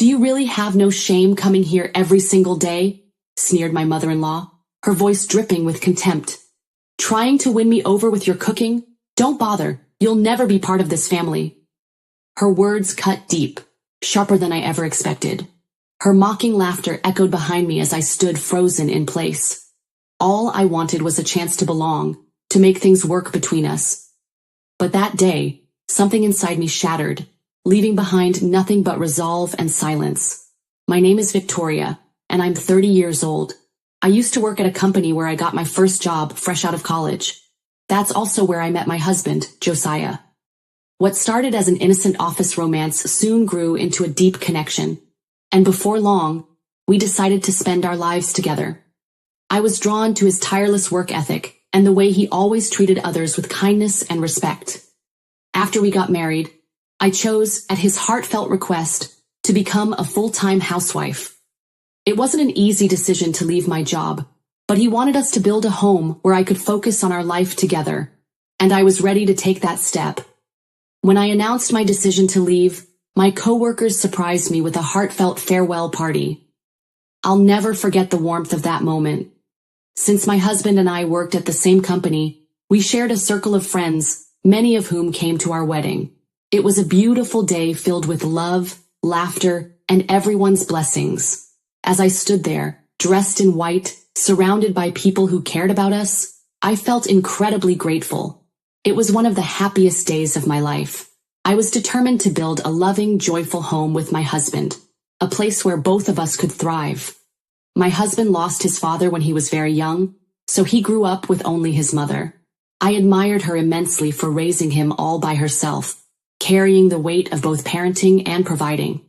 Do you really have no shame coming here every single day? Sneered my mother-in-law, her voice dripping with contempt. Trying to win me over with your cooking? Don't bother, you'll never be part of this family. Her words cut deep, sharper than I ever expected. Her mocking laughter echoed behind me as I stood frozen in place. All I wanted was a chance to belong, to make things work between us. But that day, something inside me shattered, leaving behind nothing but resolve and silence. My name is Victoria, and I'm 30 years old. I used to work at a company where I got my first job fresh out of college. That's also where I met my husband, Josiah. What started as an innocent office romance soon grew into a deep connection, and before long, we decided to spend our lives together. I was drawn to his tireless work ethic and the way he always treated others with kindness and respect. After we got married, I chose, at his heartfelt request, to become a full-time housewife. It wasn't an easy decision to leave my job, but he wanted us to build a home where I could focus on our life together, and I was ready to take that step. When I announced my decision to leave, my coworkers surprised me with a heartfelt farewell party. I'll never forget the warmth of that moment. Since my husband and I worked at the same company, we shared a circle of friends, many of whom came to our wedding. It was a beautiful day filled with love, laughter, and everyone's blessings. As I stood there, dressed in white, surrounded by people who cared about us, I felt incredibly grateful. It was one of the happiest days of my life. I was determined to build a loving, joyful home with my husband, a place where both of us could thrive. My husband lost his father when he was very young, so he grew up with only his mother. I admired her immensely for raising him all by herself, carrying the weight of both parenting and providing.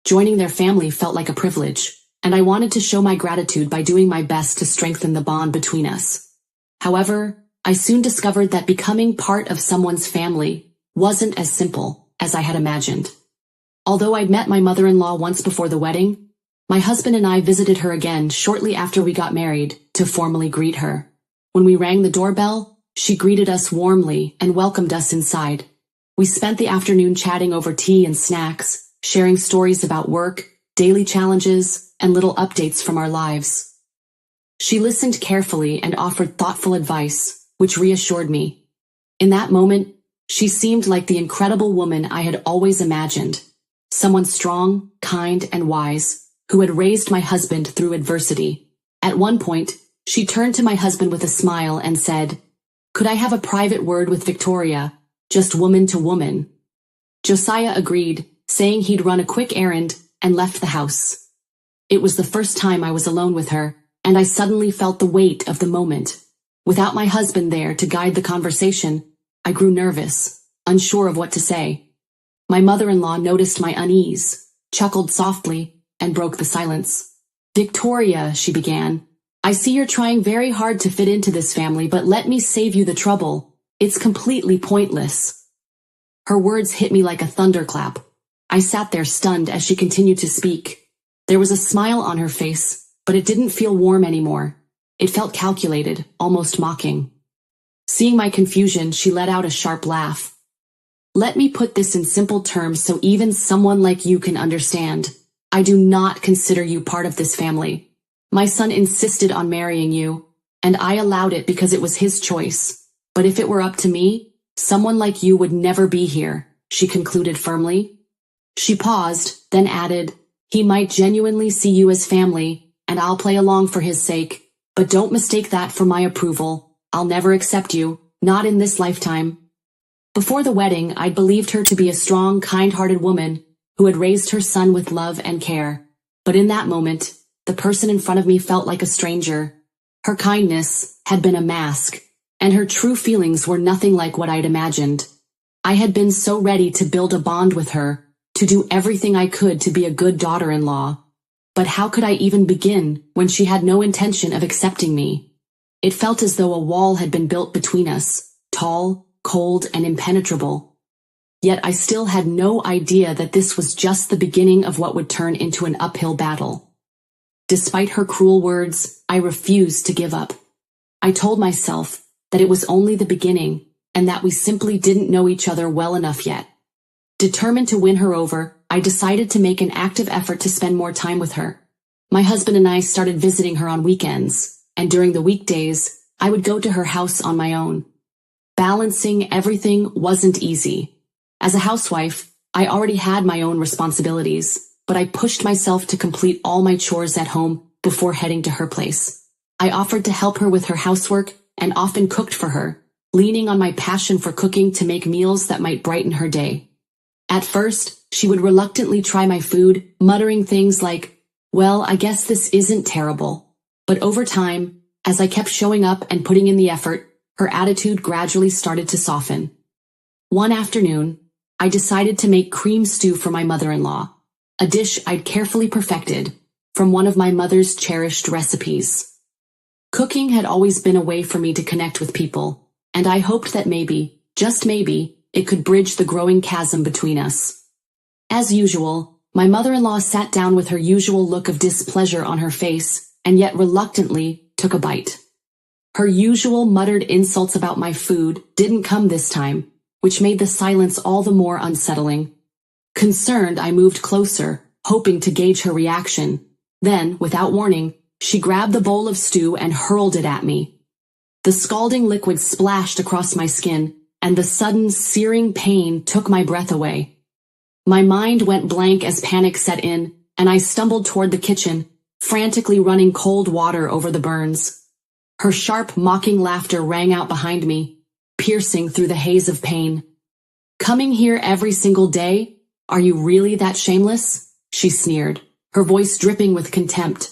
Joining their family felt like a privilege, and I wanted to show my gratitude by doing my best to strengthen the bond between us. However, I soon discovered that becoming part of someone's family wasn't as simple as I had imagined. Although I'd met my mother-in-law once before the wedding, my husband and I visited her again shortly after we got married to formally greet her. When we rang the doorbell, she greeted us warmly and welcomed us inside. We spent the afternoon chatting over tea and snacks, sharing stories about work, daily challenges, and little updates from our lives. She listened carefully and offered thoughtful advice, which reassured me. In that moment, she seemed like the incredible woman I had always imagined, someone strong, kind, and wise, who had raised my husband through adversity. At one point, she turned to my husband with a smile and said, "Could I have a private word with Victoria, just woman to woman?" Josiah agreed, saying he'd run a quick errand, and left the house. It was the first time I was alone with her, and I suddenly felt the weight of the moment. Without my husband there to guide the conversation, I grew nervous, unsure of what to say. My mother-in-law noticed my unease, chuckled softly, and broke the silence. "Victoria," she began, "I see you're trying very hard to fit into this family, but let me save you the trouble. It's completely pointless." Her words hit me like a thunderclap. I sat there stunned as she continued to speak. There was a smile on her face, but it didn't feel warm anymore. It felt calculated, almost mocking. Seeing my confusion, she let out a sharp laugh. "Let me put this in simple terms so even someone like you can understand. I do not consider you part of this family. My son insisted on marrying you, and I allowed it because it was his choice. But if it were up to me, someone like you would never be here," she concluded firmly. She paused, then added, "He might genuinely see you as family, and I'll play along for his sake, but don't mistake that for my approval. I'll never accept you, not in this lifetime." Before the wedding, I'd believed her to be a strong, kind-hearted woman who had raised her son with love and care. But in that moment, the person in front of me felt like a stranger. Her kindness had been a mask, and her true feelings were nothing like what I'd imagined. I had been so ready to build a bond with her, to do everything I could to be a good daughter-in-law. But how could I even begin when she had no intention of accepting me? It felt as though a wall had been built between us, tall, cold, and impenetrable. Yet I still had no idea that this was just the beginning of what would turn into an uphill battle. Despite her cruel words, I refused to give up. I told myself that it was only the beginning, and that we simply didn't know each other well enough yet. Determined to win her over, I decided to make an active effort to spend more time with her. My husband and I started visiting her on weekends, and during the weekdays, I would go to her house on my own. Balancing everything wasn't easy. As a housewife, I already had my own responsibilities, but I pushed myself to complete all my chores at home before heading to her place. I offered to help her with her housework and often cooked for her, leaning on my passion for cooking to make meals that might brighten her day. At first, she would reluctantly try my food, muttering things like, "Well, I guess this isn't terrible." But over time, as I kept showing up and putting in the effort, her attitude gradually started to soften. One afternoon, I decided to make cream stew for my mother-in-law, a dish I'd carefully perfected from one of my mother's cherished recipes. Cooking had always been a way for me to connect with people, and I hoped that maybe, just maybe, it could bridge the growing chasm between us. As usual, my mother-in-law sat down with her usual look of displeasure on her face, and yet reluctantly took a bite. Her usual muttered insults about my food didn't come this time, which made the silence all the more unsettling. Concerned, I moved closer, hoping to gauge her reaction. Then, without warning, she grabbed the bowl of stew and hurled it at me. The scalding liquid splashed across my skin, and the sudden, searing pain took my breath away. My mind went blank as panic set in, and I stumbled toward the kitchen, frantically running cold water over the burns. Her sharp, mocking laughter rang out behind me, piercing through the haze of pain. "Coming here every single day? Are you really that shameless?" she sneered, her voice dripping with contempt.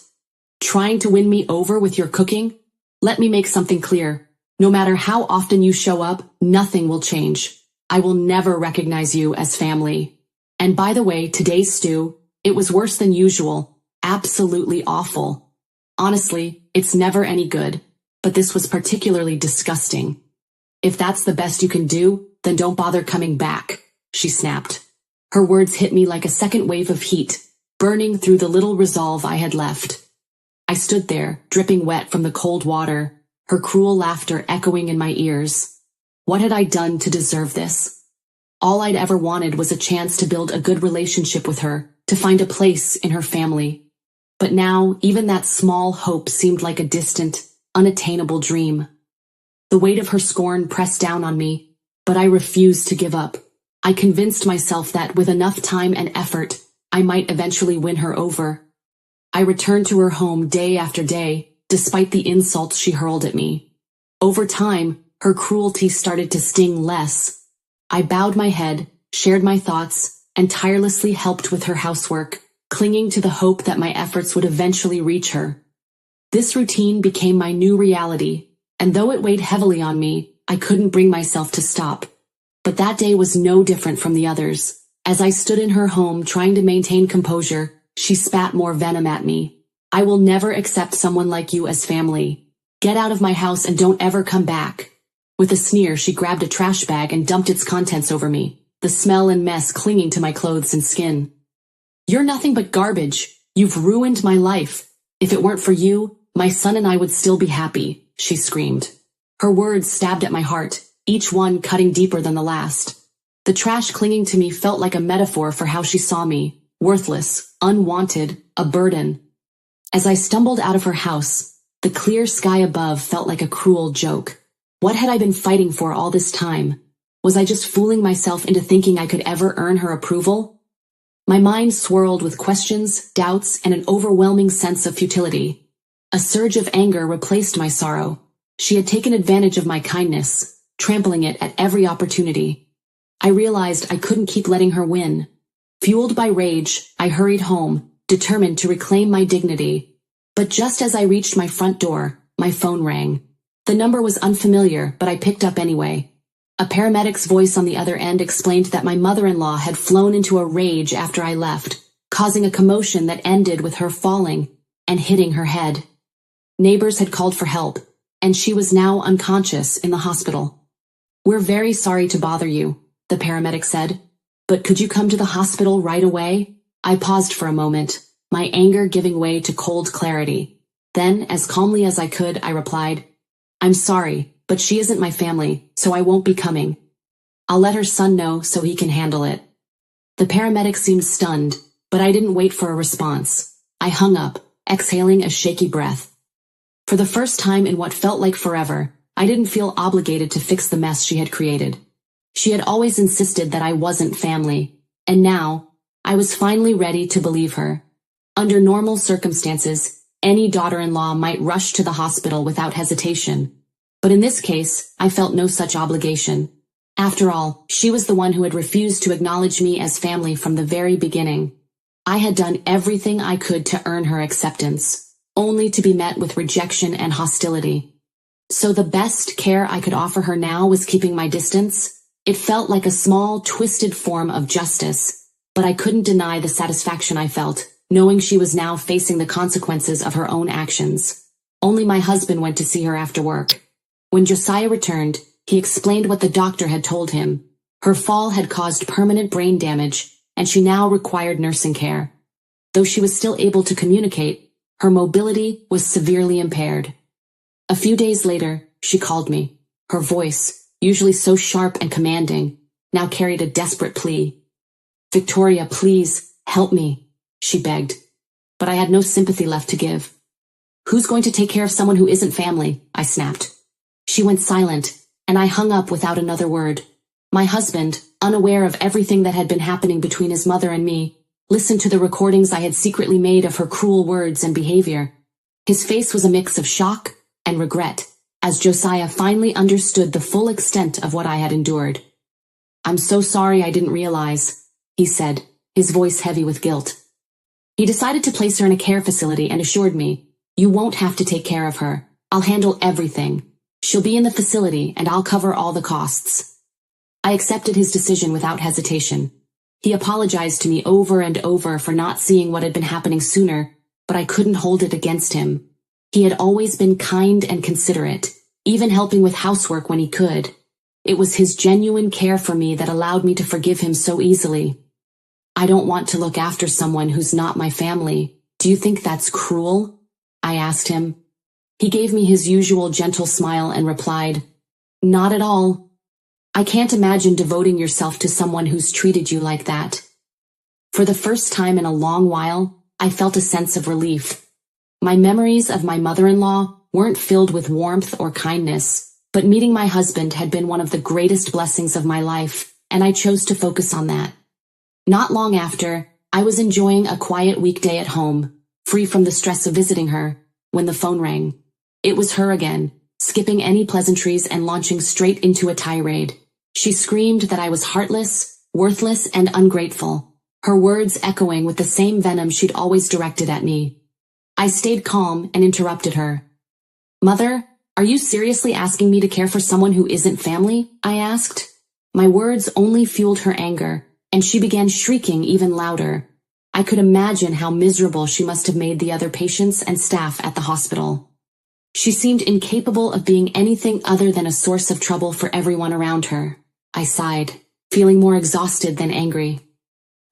"Trying to win me over with your cooking? Let me make something clear. No matter how often you show up, nothing will change. I will never recognize you as family. And by the way, today's stew, it was worse than usual, absolutely awful. Honestly, it's never any good, but this was particularly disgusting. If that's the best you can do, then don't bother coming back," she snapped. Her words hit me like a second wave of heat, burning through the little resolve I had left. I stood there, dripping wet from the cold water, her cruel laughter echoing in my ears. What had I done to deserve this? All I'd ever wanted was a chance to build a good relationship with her, to find a place in her family. But now, even that small hope seemed like a distant, unattainable dream. The weight of her scorn pressed down on me, but I refused to give up. I convinced myself that with enough time and effort, I might eventually win her over. I returned to her home day after day, despite the insults she hurled at me. Over time, her cruelty started to sting less. I bowed my head, shared my thoughts, and tirelessly helped with her housework, clinging to the hope that my efforts would eventually reach her. This routine became my new reality, and though it weighed heavily on me, I couldn't bring myself to stop. But that day was no different from the others. As I stood in her home trying to maintain composure, she spat more venom at me. "I will never accept someone like you as family. Get out of my house and don't ever come back." With a sneer, she grabbed a trash bag and dumped its contents over me, the smell and mess clinging to my clothes and skin. "You're nothing but garbage. You've ruined my life. If it weren't for you, my son and I would still be happy," she screamed. Her words stabbed at my heart, each one cutting deeper than the last. The trash clinging to me felt like a metaphor for how she saw me, worthless, unwanted, a burden. As I stumbled out of her house, the clear sky above felt like a cruel joke. What had I been fighting for all this time? Was I just fooling myself into thinking I could ever earn her approval? My mind swirled with questions, doubts, and an overwhelming sense of futility. A surge of anger replaced my sorrow. She had taken advantage of my kindness, trampling it at every opportunity. I realized I couldn't keep letting her win. Fueled by rage, I hurried home, determined to reclaim my dignity. But just as I reached my front door, my phone rang. The number was unfamiliar, but I picked up anyway. A paramedic's voice on the other end explained that my mother-in-law had flown into a rage after I left, causing a commotion that ended with her falling and hitting her head. Neighbors had called for help, and she was now unconscious in the hospital. "We're very sorry to bother you," the paramedic said, "but could you come to the hospital right away?" I paused for a moment, my anger giving way to cold clarity. Then, as calmly as I could, I replied, "I'm sorry, but she isn't my family, so I won't be coming. I'll let her son know so he can handle it." The paramedic seemed stunned, but I didn't wait for a response. I hung up, exhaling a shaky breath. For the first time in what felt like forever, I didn't feel obligated to fix the mess she had created. She had always insisted that I wasn't family, and now, I was finally ready to believe her. Under normal circumstances, any daughter-in-law might rush to the hospital without hesitation. But in this case, I felt no such obligation. After all, she was the one who had refused to acknowledge me as family from the very beginning. I had done everything I could to earn her acceptance, only to be met with rejection and hostility. So the best care I could offer her now was keeping my distance. It felt like a small, twisted form of justice, but I couldn't deny the satisfaction I felt, knowing she was now facing the consequences of her own actions. Only my husband went to see her after work. When Josiah returned, he explained what the doctor had told him. Her fall had caused permanent brain damage, and she now required nursing care. Though she was still able to communicate, her mobility was severely impaired. A few days later, she called me. Her voice, usually so sharp and commanding, now carried a desperate plea. "Victoria, please, help me," she begged. But I had no sympathy left to give. "Who's going to take care of someone who isn't family?" I snapped. She went silent, and I hung up without another word. My husband, unaware of everything that had been happening between his mother and me, listened to the recordings I had secretly made of her cruel words and behavior. His face was a mix of shock and regret, as Josiah finally understood the full extent of what I had endured. "I'm so sorry I didn't realize," he said, his voice heavy with guilt. He decided to place her in a care facility and assured me, "You won't have to take care of her. I'll handle everything. She'll be in the facility and I'll cover all the costs." I accepted his decision without hesitation. He apologized to me over and over for not seeing what had been happening sooner, but I couldn't hold it against him. He had always been kind and considerate, even helping with housework when he could. It was his genuine care for me that allowed me to forgive him so easily. "I don't want to look after someone who's not my family. Do you think that's cruel?" I asked him. He gave me his usual gentle smile and replied, "Not at all. I can't imagine devoting yourself to someone who's treated you like that." For the first time in a long while, I felt a sense of relief. My memories of my mother-in-law weren't filled with warmth or kindness, but meeting my husband had been one of the greatest blessings of my life, and I chose to focus on that. Not long after, I was enjoying a quiet weekday at home, free from the stress of visiting her, when the phone rang. It was her again, skipping any pleasantries and launching straight into a tirade. She screamed that I was heartless, worthless, and ungrateful, her words echoing with the same venom she'd always directed at me. I stayed calm and interrupted her. "Mother, are you seriously asking me to care for someone who isn't family?" I asked. My words only fueled her anger, and she began shrieking even louder. I could imagine how miserable she must have made the other patients and staff at the hospital. She seemed incapable of being anything other than a source of trouble for everyone around her. I sighed, feeling more exhausted than angry.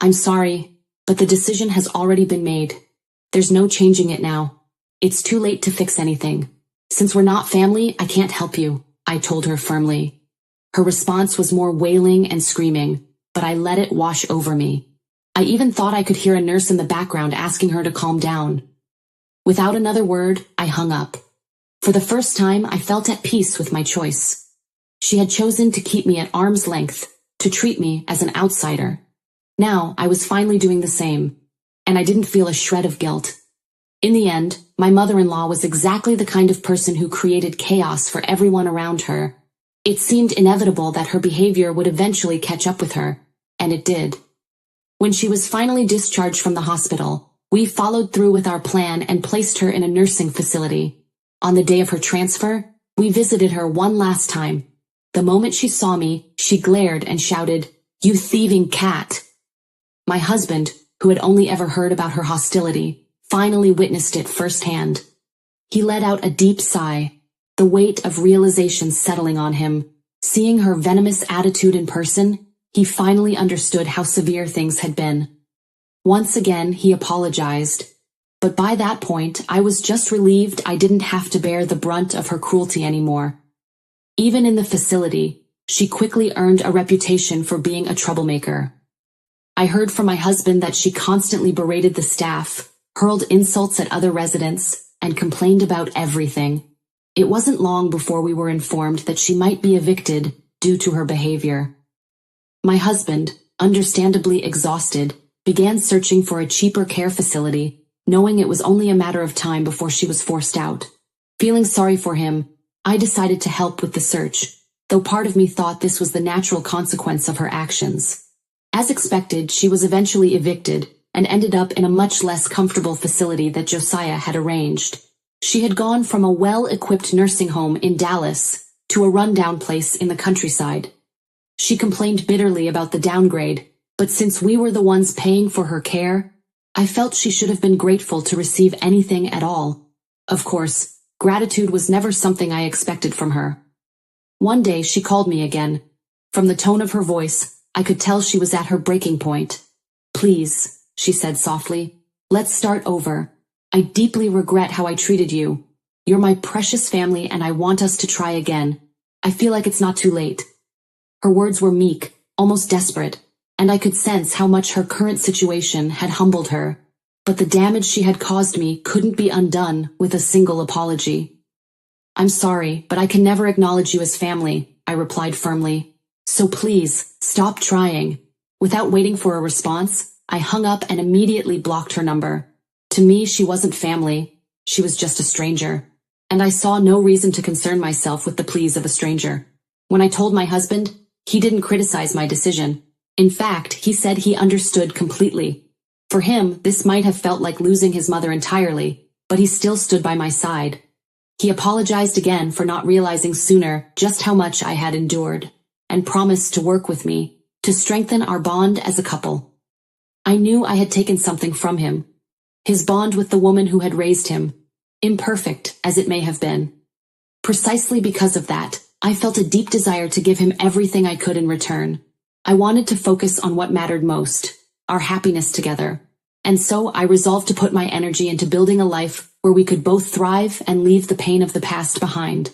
"I'm sorry, but the decision has already been made. There's no changing it now. It's too late to fix anything. Since we're not family, I can't help you," I told her firmly. Her response was more wailing and screaming, but I let it wash over me. I even thought I could hear a nurse in the background asking her to calm down. Without another word, I hung up. For the first time, I felt at peace with my choice. She had chosen to keep me at arm's length, to treat me as an outsider. Now, I was finally doing the same, and I didn't feel a shred of guilt. In the end, my mother-in-law was exactly the kind of person who created chaos for everyone around her. It seemed inevitable that her behavior would eventually catch up with her, and it did. When she was finally discharged from the hospital, we followed through with our plan and placed her in a nursing facility. On the day of her transfer, we visited her one last time. The moment she saw me, she glared and shouted, "You thieving cat!" My husband, who had only ever heard about her hostility, finally witnessed it firsthand. He let out a deep sigh, the weight of realization settling on him. Seeing her venomous attitude in person, he finally understood how severe things had been. Once again, he apologized. But by that point, I was just relieved I didn't have to bear the brunt of her cruelty anymore. Even in the facility, she quickly earned a reputation for being a troublemaker. I heard from my husband that she constantly berated the staff, hurled insults at other residents, and complained about everything. It wasn't long before we were informed that she might be evicted due to her behavior. My husband, understandably exhausted, began searching for a cheaper care facility, knowing it was only a matter of time before she was forced out. Feeling sorry for him, I decided to help with the search, though part of me thought this was the natural consequence of her actions. As expected, she was eventually evicted and ended up in a much less comfortable facility that Josiah had arranged. She had gone from a well-equipped nursing home in Dallas to a rundown place in the countryside. She complained bitterly about the downgrade, but since we were the ones paying for her care, I felt she should have been grateful to receive anything at all. Of course, gratitude was never something I expected from her. One day she called me again. From the tone of her voice, I could tell she was at her breaking point. "Please," she said softly, "let's start over. I deeply regret how I treated you. You're my precious family and I want us to try again. I feel like it's not too late." Her words were meek, almost desperate, and I could sense how much her current situation had humbled her. But the damage she had caused me couldn't be undone with a single apology. "I'm sorry, but I can never acknowledge you as family," I replied firmly. "So please, stop trying." Without waiting for a response, I hung up and immediately blocked her number. To me, she wasn't family. She was just a stranger. And I saw no reason to concern myself with the pleas of a stranger. When I told my husband, he didn't criticize my decision. In fact, he said he understood completely. For him, this might have felt like losing his mother entirely, but he still stood by my side. He apologized again for not realizing sooner just how much I had endured, and promised to work with me, to strengthen our bond as a couple. I knew I had taken something from him. His bond with the woman who had raised him, imperfect as it may have been. Precisely because of that, I felt a deep desire to give him everything I could in return. I wanted to focus on what mattered most, our happiness together. And so I resolved to put my energy into building a life where we could both thrive and leave the pain of the past behind.